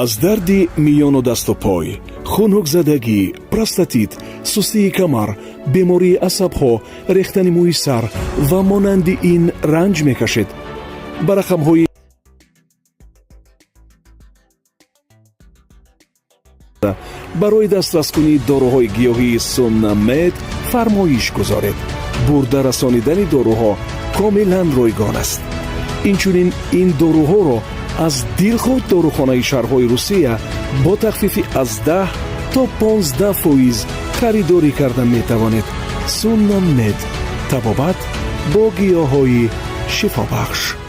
аз дарди миёну дасту пой, хунукзадагӣ, простатит, сустии камар, бемории асабҳо, рехтани мӯи сар ва монанди ин ранҷ мекашед. ба рақамҳои барои дастраскунии доруҳои гиёҳии Sunnamed фармоиш гузоред. бурда расонидани доруҳо комилан ройгон аст. инчунин ин доруҳоро аз дилхоҳ дорухонаи шаҳрҳои Русия бо тахфифи аз 10 то 15% харидорӣ карда метавонед. Sunnamed табобат бо гиёҳҳои шифобахш.